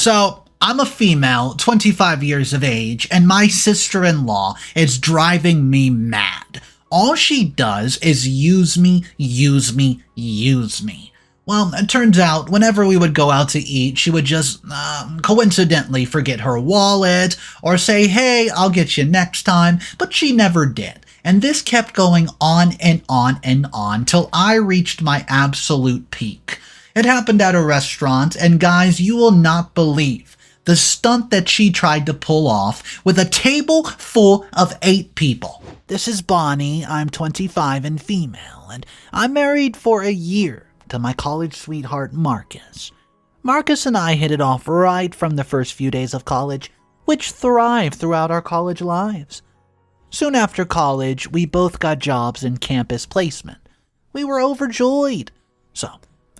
So, I'm a female, 25 years of age, and my sister-in-law is driving me mad. All she does is use me, use me, use me. Well, it turns out, whenever we would go out to eat, she would just, coincidentally forget her wallet, or say, hey, I'll get you next time, but she never did. And this kept going on and on and on, till I reached my absolute peak. It happened at a restaurant, and guys, you will not believe the stunt that she tried to pull off with a table full of 8 people. This is Bonnie, I'm 25 and female, and I'm married for a year to my college sweetheart Marcus. Marcus and I hit it off right from the first few days of college, which thrived throughout our college lives. Soon after college, we both got jobs in campus placement. We were overjoyed. So,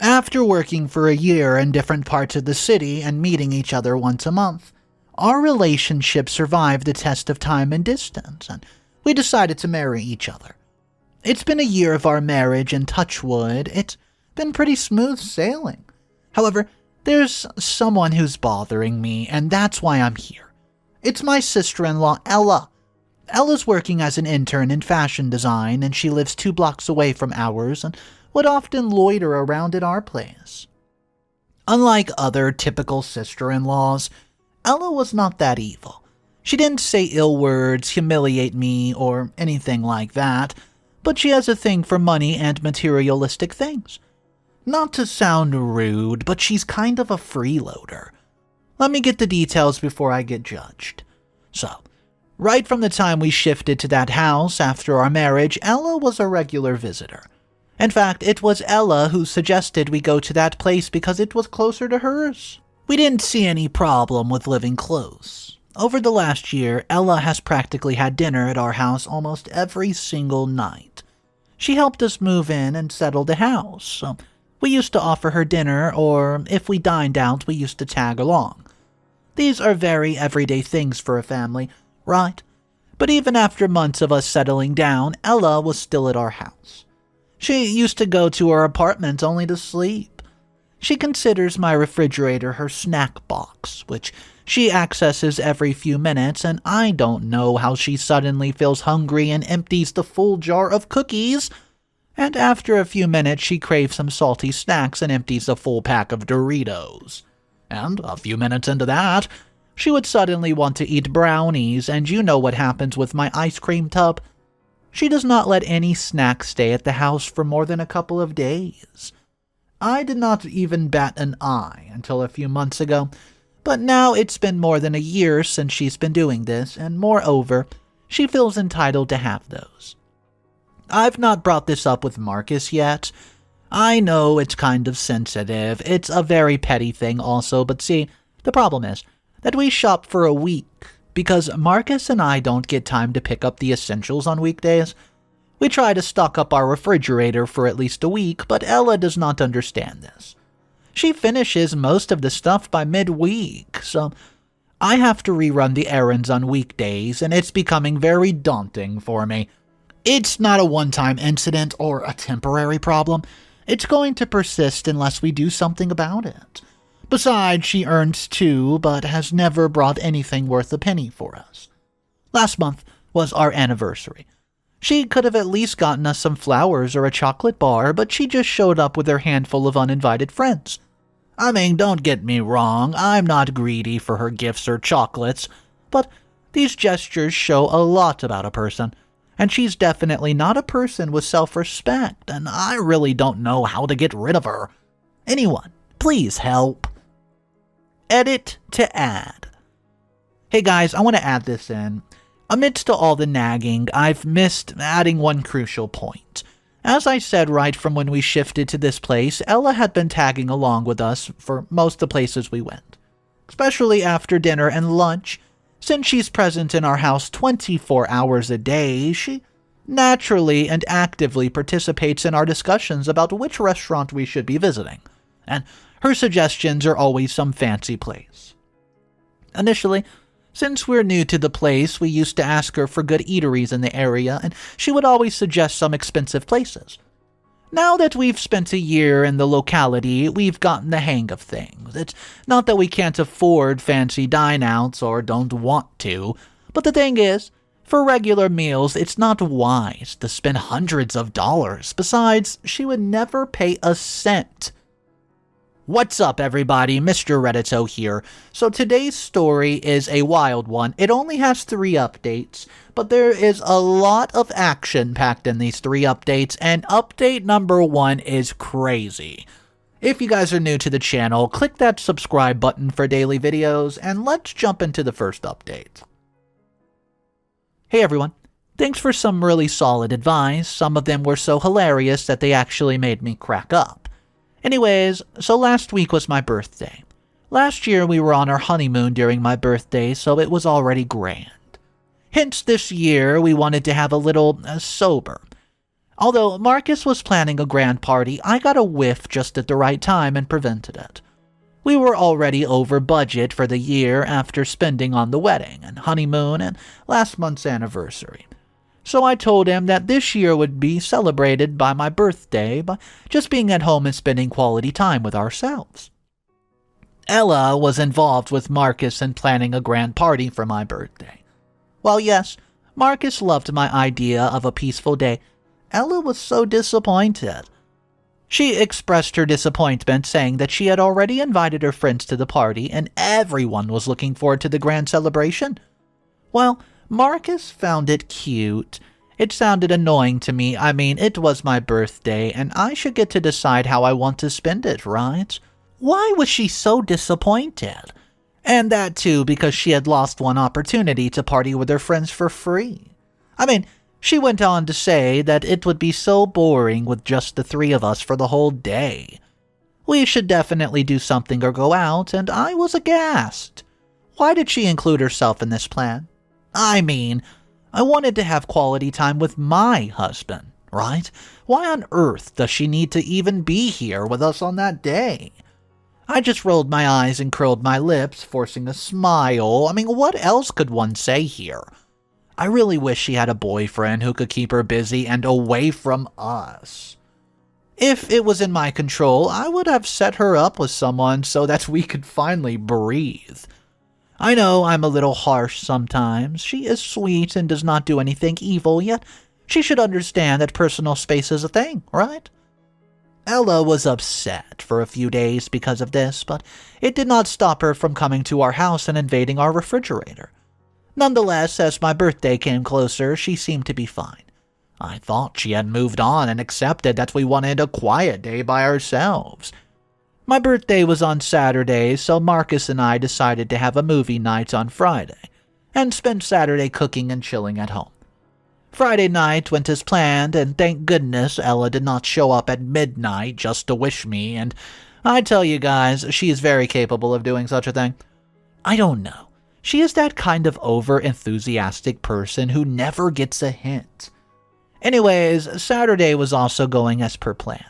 after working for a year in different parts of the city and meeting each other once a month, our relationship survived the test of time and distance, and we decided to marry each other. It's been a year of our marriage, and touch wood, it's been pretty smooth sailing. However, there's someone who's bothering me, and that's why I'm here. It's my sister-in-law, Ella. Ella's working as an intern in fashion design, and she lives 2 blocks away from ours and would often loiter around at our place. Unlike other typical sister-in-laws, Ella was not that evil. She didn't say ill words, humiliate me, or anything like that, but she has a thing for money and materialistic things. Not to sound rude, but she's kind of a freeloader. Let me get the details before I get judged. So, right from the time we shifted to that house after our marriage, Ella was a regular visitor. In fact, it was Ella who suggested we go to that place because it was closer to hers. We didn't see any problem with living close. Over the last year, Ella has practically had dinner at our house almost every single night. She helped us move in and settle the house, so we used to offer her dinner, or if we dined out, we used to tag along. These are very everyday things for a family, right? But even after months of us settling down, Ella was still at our house. She used to go to her apartment only to sleep. She considers my refrigerator her snack box, which she accesses every few minutes, and I don't know how she suddenly feels hungry and empties the full jar of cookies, and after a few minutes she craves some salty snacks and empties a full pack of Doritos. And a few minutes into that, she would suddenly want to eat brownies, and you know what happens with my ice cream tub. She does not let any snacks stay at the house for more than a couple of days. I did not even bat an eye until a few months ago, but now it's been more than a year since she's been doing this, and moreover, she feels entitled to have those. I've not brought this up with Marcus yet. I know it's kind of sensitive. It's a very petty thing also, but see, the problem is that we shop for a week because Marcus and I don't get time to pick up the essentials on weekdays. We try to stock up our refrigerator for at least a week, but Ella does not understand this. She finishes most of the stuff by midweek, so I have to rerun the errands on weekdays, and it's becoming very daunting for me. It's not a one-time incident or a temporary problem. It's going to persist unless we do something about it. Besides, she earns too, but has never brought anything worth a penny for us. Last month was our anniversary. She could have at least gotten us some flowers or a chocolate bar, but she just showed up with her handful of uninvited friends. I mean, don't get me wrong, I'm not greedy for her gifts or chocolates, but these gestures show a lot about a person, and she's definitely not a person with self-respect, and I really don't know how to get rid of her. Anyone, please help. Edit to add. Hey guys, I want to add this in. Amidst all the nagging, I've missed adding one crucial point. As I said right from when we shifted to this place, Ella had been tagging along with us for most of the places we went. Especially after dinner and lunch. Since she's present in our house 24 hours a day, she naturally and actively participates in our discussions about which restaurant we should be visiting. And her suggestions are always some fancy place. Initially, since we're new to the place, we used to ask her for good eateries in the area, and she would always suggest some expensive places. Now that we've spent a year in the locality, we've gotten the hang of things. It's not that we can't afford fancy dine-outs or don't want to, but the thing is, for regular meals, it's not wise to spend hundreds of dollars. Besides, she would never pay a cent. What's up, everybody? Mr. Reddito here. So today's story is a wild one. It only has 3 updates, but there is a lot of action packed in these 3 updates, and update number 1 is crazy. If you guys are new to the channel, click that subscribe button for daily videos, and let's jump into the first update. Hey everyone. Thanks for some really solid advice. Some of them were so hilarious that they actually made me crack up. Anyways, so last week was my birthday. Last year we were on our honeymoon during my birthday, so it was already grand. Hence this year we wanted to have a little sober. Although Marcus was planning a grand party, I got a whiff just at the right time and prevented it. We were already over budget for the year after spending on the wedding and honeymoon and last month's anniversary. So I told him that this year would be celebrated by my birthday by just being at home and spending quality time with ourselves. Ella was involved with Marcus in planning a grand party for my birthday. While yes, Marcus loved my idea of a peaceful day, Ella was so disappointed. She expressed her disappointment, saying that she had already invited her friends to the party and everyone was looking forward to the grand celebration. Well, Marcus found it cute. It sounded annoying to me. I mean, it was my birthday, and I should get to decide how I want to spend it, right? Why was she so disappointed? And that too because she had lost one opportunity to party with her friends for free. I mean, she went on to say that it would be so boring with just the 3 of us for the whole day. We should definitely do something or go out, and I was aghast. Why did she include herself in this plan? I mean, I wanted to have quality time with my husband, right? Why on earth does she need to even be here with us on that day? I just rolled my eyes and curled my lips, forcing a smile. I mean, what else could one say here? I really wish she had a boyfriend who could keep her busy and away from us. If it was in my control, I would have set her up with someone so that we could finally breathe. I know I'm a little harsh sometimes. She is sweet and does not do anything evil, yet she should understand that personal space is a thing, right? Ella was upset for a few days because of this, but it did not stop her from coming to our house and invading our refrigerator. Nonetheless, as my birthday came closer, she seemed to be fine. I thought she had moved on and accepted that we wanted a quiet day by ourselves. My birthday was on Saturday, so Marcus and I decided to have a movie night on Friday, and spend Saturday cooking and chilling at home. Friday night went as planned, and thank goodness Ella did not show up at midnight just to wish me, and I tell you guys, she is very capable of doing such a thing. I don't know. She is that kind of over-enthusiastic person who never gets a hint. Anyways, Saturday was also going as per plan.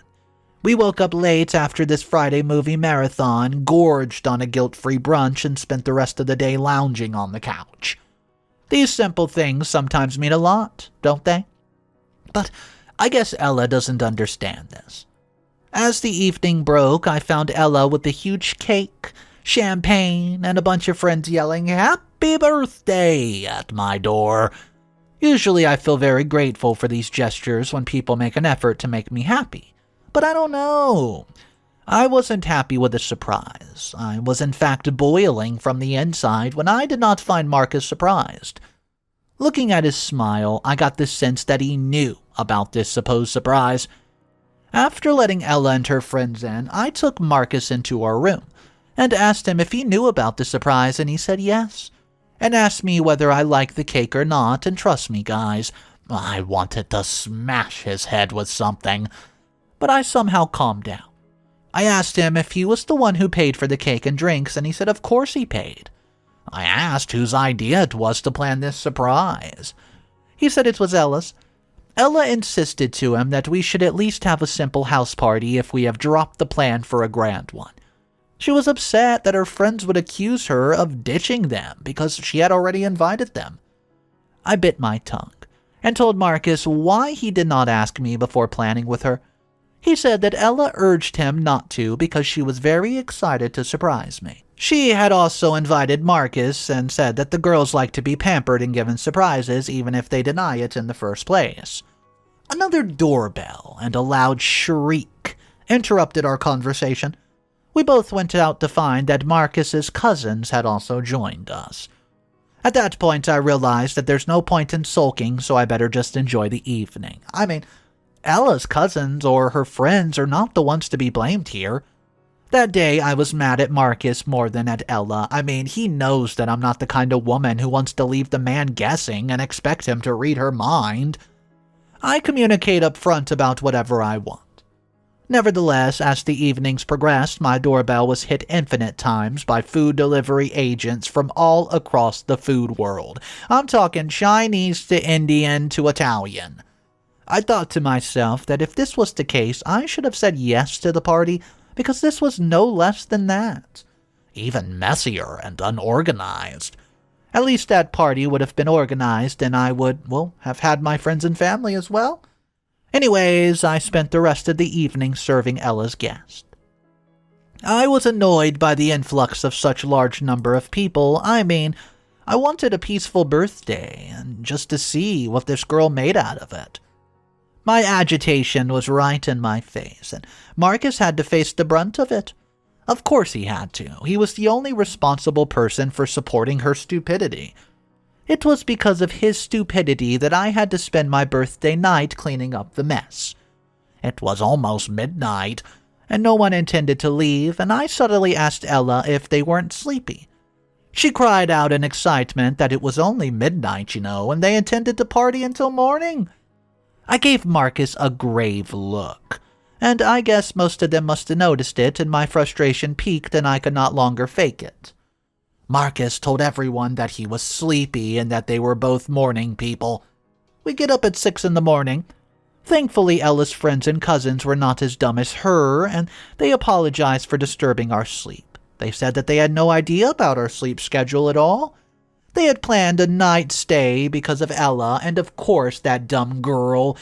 We woke up late after this Friday movie marathon, gorged on a guilt-free brunch, and spent the rest of the day lounging on the couch. These simple things sometimes mean a lot, don't they? But I guess Ella doesn't understand this. As the evening broke, I found Ella with a huge cake, champagne, and a bunch of friends yelling, "Happy birthday!" at my door. Usually I feel very grateful for these gestures when people make an effort to make me happy. But I don't know. I wasn't happy with the surprise. I was in fact boiling from the inside when I did not find Marcus surprised. Looking at his smile, I got the sense that he knew about this supposed surprise. After letting Ella and her friends in, I took Marcus into our room and asked him if he knew about the surprise, and he said yes, and asked me whether I liked the cake or not, and trust me, guys, I wanted to smash his head with something. But I somehow calmed down. I asked him if he was the one who paid for the cake and drinks, and he said of course he paid. I asked whose idea it was to plan this surprise. He said it was Ella's. Ella insisted to him that we should at least have a simple house party if we have dropped the plan for a grand one. She was upset that her friends would accuse her of ditching them because she had already invited them. I bit my tongue and told Marcus why he did not ask me before planning with her. He said that Ella urged him not to because she was very excited to surprise me. She had also invited Marcus and said that the girls like to be pampered and given surprises even if they deny it in the first place. Another doorbell and a loud shriek interrupted our conversation. We both went out to find that Marcus's cousins had also joined us. At that point, I realized that there's no point in sulking, so I better just enjoy the evening. I mean, Ella's cousins or her friends are not the ones to be blamed here. That day, I was mad at Marcus more than at Ella. I mean, he knows that I'm not the kind of woman who wants to leave the man guessing and expect him to read her mind. I communicate up front about whatever I want. Nevertheless, as the evenings progressed, my doorbell was hit infinite times by food delivery agents from all across the food world. I'm talking Chinese to Indian to Italian. I thought to myself that if this was the case, I should have said yes to the party, because this was no less than that. Even messier and unorganized. At least that party would have been organized, and I would, have had my friends and family as well. Anyways, I spent the rest of the evening serving Ella's guest. I was annoyed by the influx of such large number of people. I mean, I wanted a peaceful birthday, and just to see what this girl made out of it. My agitation was right in my face, and Marcus had to face the brunt of it. Of course he had to. He was the only responsible person for supporting her stupidity. It was because of his stupidity that I had to spend my birthday night cleaning up the mess. It was almost midnight, and no one intended to leave, and I subtly asked Ella if they weren't sleepy. She cried out in excitement that it was only midnight, and they intended to party until morning. I gave Marcus a grave look, and I guess most of them must have noticed it, and my frustration peaked and I could not longer fake it. Marcus told everyone that he was sleepy and that they were both morning people. We get up at 6 in the morning. Thankfully, Ella's friends and cousins were not as dumb as her, and they apologized for disturbing our sleep. They said that they had no idea about our sleep schedule at all. They had planned a night stay because of Ella, and of course that dumb girl.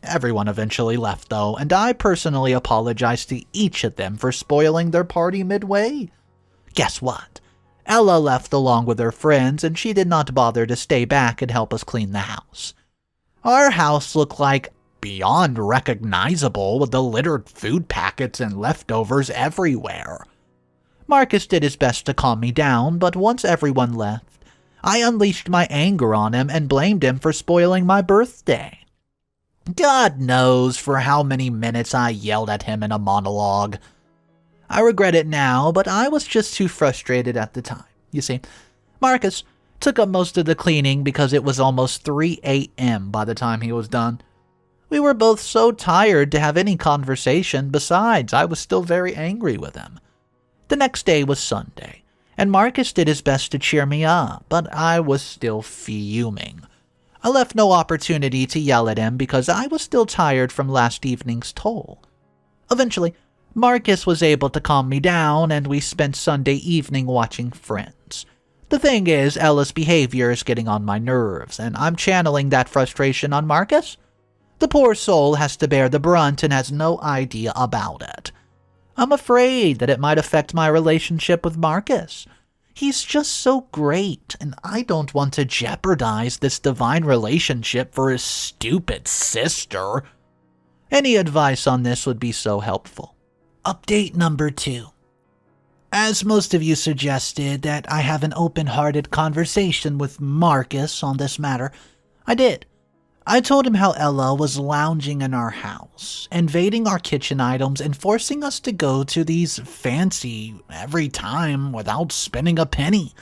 Everyone eventually left, though, and I personally apologized to each of them for spoiling their party midway. Guess what? Ella left along with her friends, and she did not bother to stay back and help us clean the house. Our house looked like beyond recognizable with the littered food packets and leftovers everywhere. Marcus did his best to calm me down, but once everyone left, I unleashed my anger on him and blamed him for spoiling my birthday. God knows for how many minutes I yelled at him in a monologue. I regret it now, but I was just too frustrated at the time. You see, Marcus took up most of the cleaning because it was almost 3 a.m. by the time he was done. We were both so tired to have any conversation. Besides, I was still very angry with him. The next day was Sunday, and Marcus did his best to cheer me up, but I was still fuming. I left no opportunity to yell at him because I was still tired from last evening's toll. Eventually, Marcus was able to calm me down, and we spent Sunday evening watching Friends. The thing is, Ella's behavior is getting on my nerves, and I'm channeling that frustration on Marcus. The poor soul has to bear the brunt and has no idea about it. I'm afraid that it might affect my relationship with Marcus. He's just so great, and I don't want to jeopardize this divine relationship for his stupid sister. Any advice on this would be so helpful. Update number 2. As most of you suggested that I have an open-hearted conversation with Marcus on this matter, I did. I told him how Ella was lounging in our house, invading our kitchen items and forcing us to go to these fancy every time without spending a penny.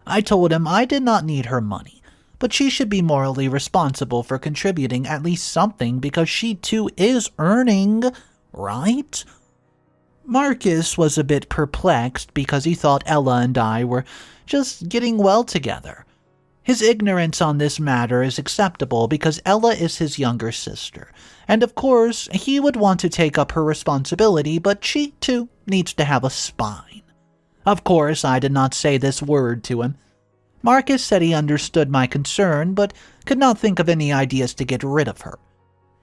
I told him I did not need her money, but she should be morally responsible for contributing at least something because she too is earning, right? Marcus was a bit perplexed because he thought Ella and I were just getting well together. His ignorance on this matter is acceptable because Ella is his younger sister, and of course he would want to take up her responsibility, but she too needs to have a spine. Of course, I did not say this word to him. Marcus said he understood my concern, but could not think of any ideas to get rid of her.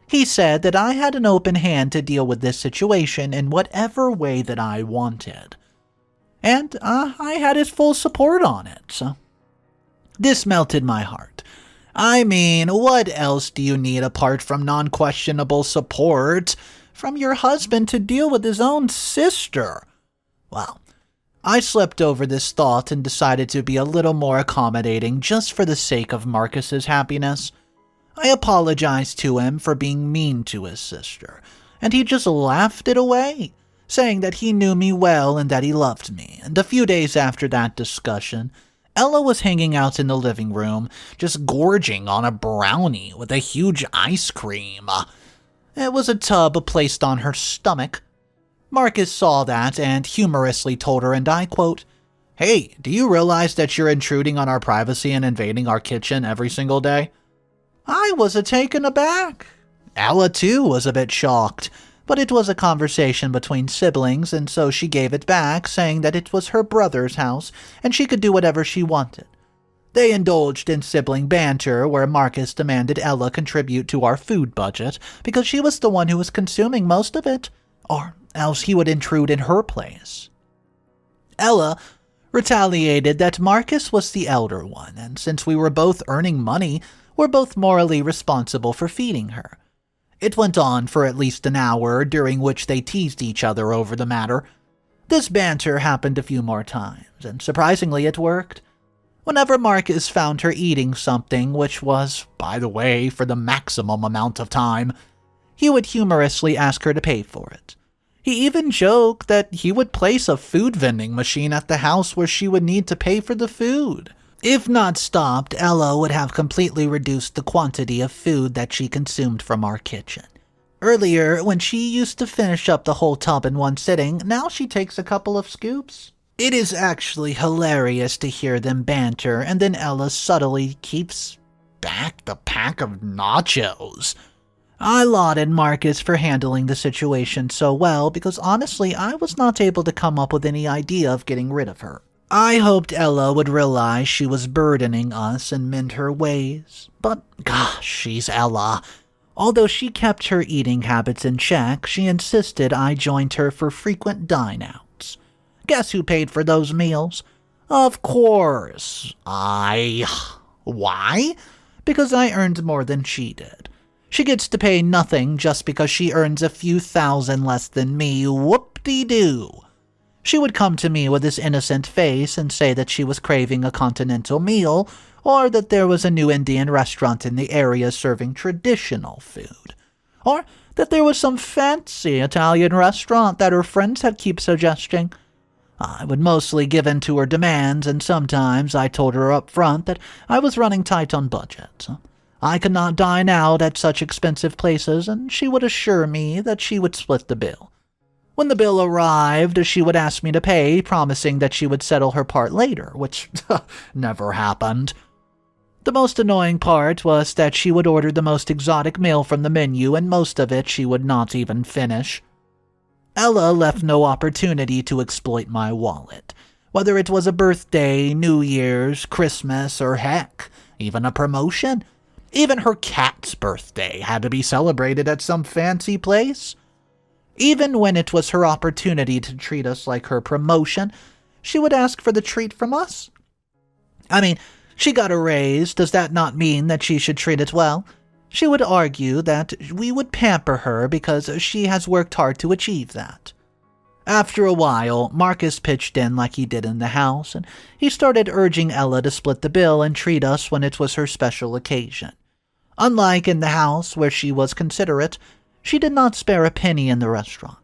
He said that I had an open hand to deal with this situation in whatever way that I wanted. And I had his full support on it, so this melted my heart. I mean, what else do you need apart from non-questionable support from your husband to deal with his own sister? Well, I slept over this thought and decided to be a little more accommodating just for the sake of Marcus's happiness. I apologized to him for being mean to his sister, and he just laughed it away, saying that he knew me well and that he loved me. And a few days after that discussion, Ella was hanging out in the living room, just gorging on a brownie with a huge ice cream. It was a tub placed on her stomach. Marcus saw that and humorously told her, and I quote, "Hey, do you realize that you're intruding on our privacy and invading our kitchen every single day?" I was taken aback. Ella, too, was a bit shocked, but it was a conversation between siblings, and so she gave it back, saying that it was her brother's house and she could do whatever she wanted. They indulged in sibling banter, where Marcus demanded Ella contribute to our food budget because she was the one who was consuming most of it, or else he would intrude in her place. Ella retaliated that Marcus was the elder one, and since we were both earning money, we're both morally responsible for feeding her. It went on for at least an hour, during which they teased each other over the matter. This banter happened a few more times, and surprisingly it worked. Whenever Marcus found her eating something, which was, by the way, for the maximum amount of time, he would humorously ask her to pay for it. He even joked that he would place a food vending machine at the house where she would need to pay for the food. If not stopped, Ella would have completely reduced the quantity of food that she consumed from our kitchen. Earlier, when she used to finish up the whole tub in one sitting, now she takes a couple of scoops. It is actually hilarious to hear them banter, and then Ella subtly keeps back the pack of nachos. I lauded Marcus for handling the situation so well because honestly I was not able to come up with any idea of getting rid of her. I hoped Ella would realize she was burdening us and mend her ways, but gosh, she's Ella. Although she kept her eating habits in check, she insisted I joined her for frequent dine-outs. Guess who paid for those meals? Of course, Why? Because I earned more than she did. She gets to pay nothing just because she earns a few thousand less than me. Whoop-de-doo. She would come to me with this innocent face and say that she was craving a continental meal, or that there was a new Indian restaurant in the area serving traditional food, or that there was some fancy Italian restaurant that her friends had kept suggesting. I would mostly give in to her demands, and sometimes I told her up front that I was running tight on budget. I could not dine out at such expensive places, and she would assure me that she would split the bill. When the bill arrived, she would ask me to pay, promising that she would settle her part later, which never happened. The most annoying part was that she would order the most exotic meal from the menu, and most of it she would not even finish. Ella left no opportunity to exploit my wallet, whether it was a birthday, New Year's, Christmas, or heck, even a promotion. Even her cat's birthday had to be celebrated at some fancy place. Even when it was her opportunity to treat us like her promotion, she would ask for the treat from us. I mean, she got a raise. Does that not mean that she should treat it well? She would argue that we would pamper her because she has worked hard to achieve that. After a while, Marcus pitched in like he did in the house, and he started urging Ella to split the bill and treat us when it was her special occasion. Unlike in the house, where she was considerate, she did not spare a penny in the restaurant.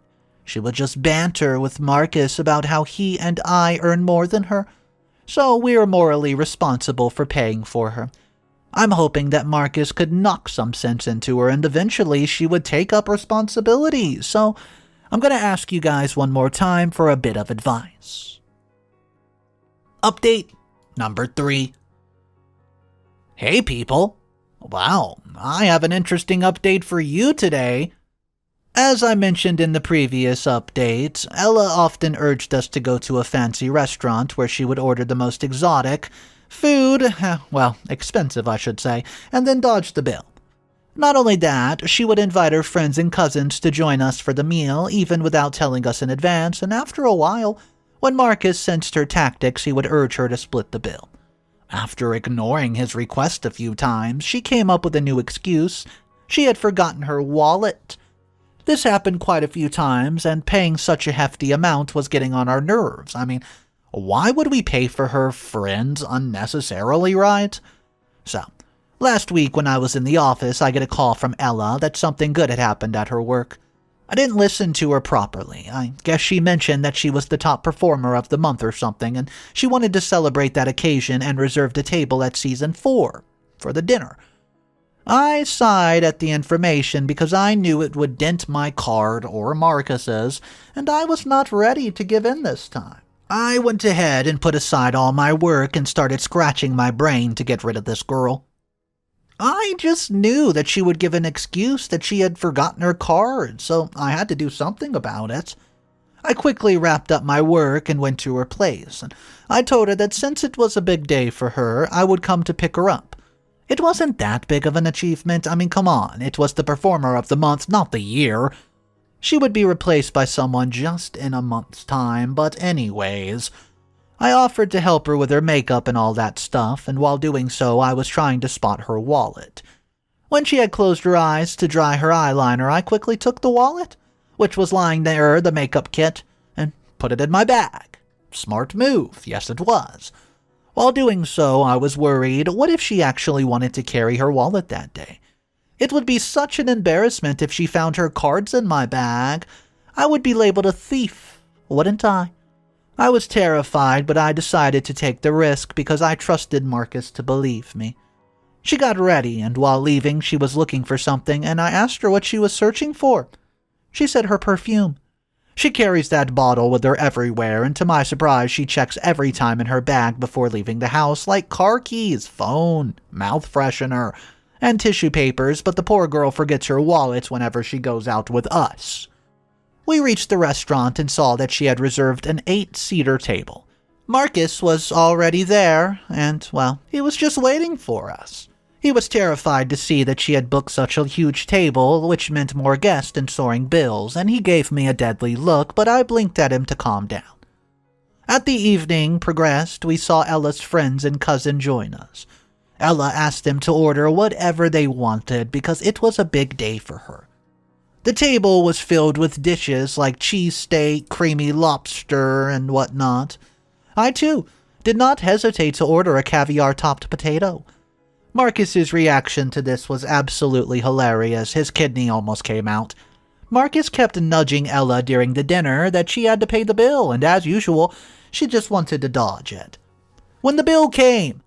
She would just banter with Marcus about how he and I earn more than her, so we are morally responsible for paying for her. I'm hoping that Marcus could knock some sense into her and eventually she would take up responsibility, so I'm going to ask you guys one more time for a bit of advice. Update number 3. Hey people! Wow, I have an interesting update for you today. As I mentioned in the previous updates, Ella often urged us to go to a fancy restaurant where she would order the most exotic food, well, expensive I should say, and then dodge the bill. Not only that, she would invite her friends and cousins to join us for the meal, even without telling us in advance, and after a while, when Marcus sensed her tactics, he would urge her to split the bill. After ignoring his request a few times, she came up with a new excuse. She had forgotten her wallet. This happened quite a few times, and paying such a hefty amount was getting on our nerves. I mean, why would we pay for her friends unnecessarily, right? So, last week when I was in the office, I get a call from Ella that something good had happened at her work. I didn't listen to her properly. I guess she mentioned that she was the top performer of the month or something, and she wanted to celebrate that occasion and reserved a table at season 4 for the dinner. I sighed at the information because I knew it would dent my card or Marcus's, and I was not ready to give in this time. I went ahead and put aside all my work and started scratching my brain to get rid of this girl. I just knew that she would give an excuse that she had forgotten her card, so I had to do something about it. I quickly wrapped up my work and went to her place, and I told her that since it was a big day for her, I would come to pick her up. It wasn't that big of an achievement. I mean, come on, it was the performer of the month, not the year. She would be replaced by someone just in a month's time, but anyways, I offered to help her with her makeup and all that stuff, and while doing so, I was trying to spot her wallet. When she had closed her eyes to dry her eyeliner, I quickly took the wallet, which was lying near the makeup kit, and put it in my bag. Smart move, yes it was. While doing so, I was worried, what if she actually wanted to carry her wallet that day? It would be such an embarrassment if she found her cards in my bag. I would be labeled a thief, wouldn't I? I was terrified, but I decided to take the risk because I trusted Marcus to believe me. She got ready, and while leaving, she was looking for something, and I asked her what she was searching for. She said her perfume. She carries that bottle with her everywhere, and to my surprise, she checks every time in her bag before leaving the house, like car keys, phone, mouth freshener, and tissue papers, but the poor girl forgets her wallet whenever she goes out with us. We reached the restaurant and saw that she had reserved an 8-seater table. Marcus was already there, and, well, he was just waiting for us. He was terrified to see that she had booked such a huge table, which meant more guests and soaring bills, and he gave me a deadly look, but I blinked at him to calm down. As the evening progressed, we saw Ella's friends and cousin join us. Ella asked them to order whatever they wanted because it was a big day for her. The table was filled with dishes like cheesesteak, creamy lobster, and whatnot. I, too, did not hesitate to order a caviar-topped potato. Marcus's reaction to this was absolutely hilarious. His kidney almost came out. Marcus kept nudging Ella during the dinner that she had to pay the bill, and as usual, she just wanted to dodge it. When the bill came,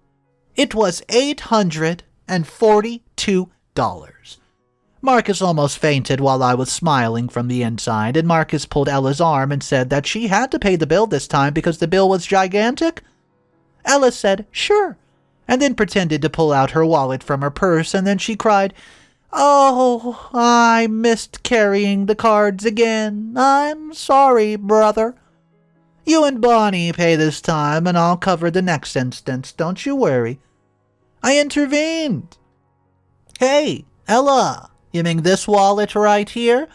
it was $842. Marcus almost fainted while I was smiling from the inside, and Marcus pulled Ella's arm and said that she had to pay the bill this time because the bill was gigantic. Ella said, sure, and then pretended to pull out her wallet from her purse, and then she cried, oh, I missed carrying the cards again. I'm sorry, brother. You and Bonnie pay this time, and I'll cover the next instance, don't you worry. I intervened. Hey, Ella, you mean this wallet right here?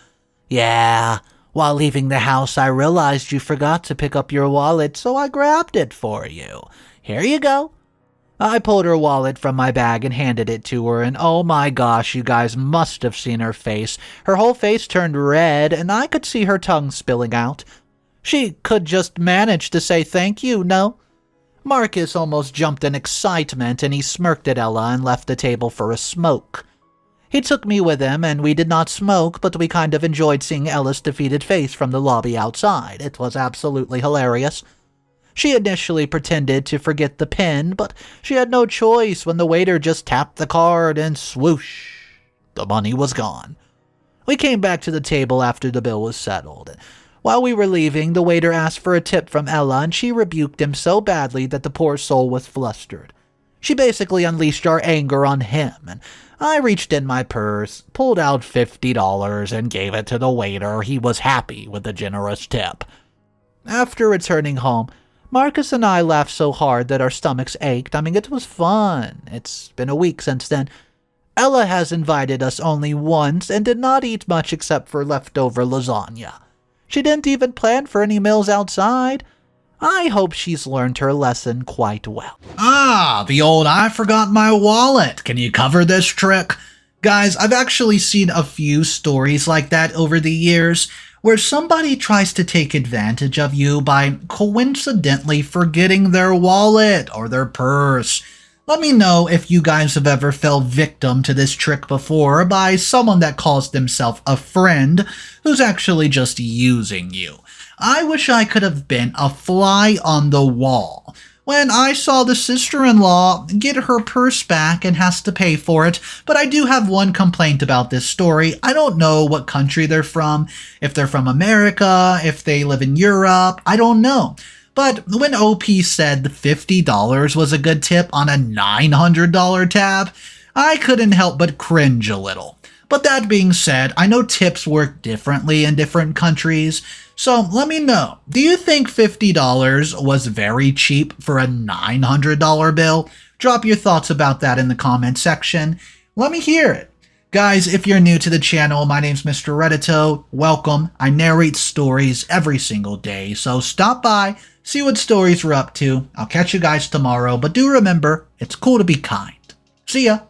Yeah, while leaving the house I realized you forgot to pick up your wallet, so I grabbed it for you. Here you go. I pulled her wallet from my bag and handed it to her, and oh my gosh, you guys must have seen her face. Her whole face turned red, and I could see her tongue spilling out. She could just manage to say thank you, no? Marcus almost jumped in excitement, and he smirked at Ella and left the table for a smoke. He took me with him, and we did not smoke, but we kind of enjoyed seeing Ella's defeated face from the lobby outside. It was absolutely hilarious. She initially pretended to forget the PIN, but she had no choice when the waiter just tapped the card and swoosh, the money was gone. We came back to the table after the bill was settled. While we were leaving, the waiter asked for a tip from Ella, and she rebuked him so badly that the poor soul was flustered. She basically unleashed our anger on him, and I reached in my purse, pulled out $50, and gave it to the waiter. He was happy with the generous tip. After returning home, Marcus and I laughed so hard that our stomachs ached. I mean, it was fun. It's been a week since then. Ella has invited us only once and did not eat much except for leftover lasagna. She didn't even plan for any meals outside. I hope she's learned her lesson quite well. Ah, the old I forgot my wallet. Can you cover this trick? Guys, I've actually seen a few stories like that over the years where somebody tries to take advantage of you by coincidentally forgetting their wallet or their purse. Let me know if you guys have ever fell victim to this trick before by someone that calls themselves a friend who's actually just using you. I wish I could have been a fly on the wall when I saw the sister-in-law get her purse back and has to pay for it, but I do have one complaint about this story. I don't know what country they're from, if they're from America, if they live in Europe, I don't know. But when OP said $50 was a good tip on a $900 tab, I couldn't help but cringe a little. But that being said, I know tips work differently in different countries, so let me know. Do you think $50 was very cheap for a $900 bill? Drop your thoughts about that in the comment section. Let me hear it. Guys, if you're new to the channel, my name's Mr. Reddito. Welcome. I narrate stories every single day, so stop by, see what stories we're up to. I'll catch you guys tomorrow, but do remember, it's cool to be kind. See ya.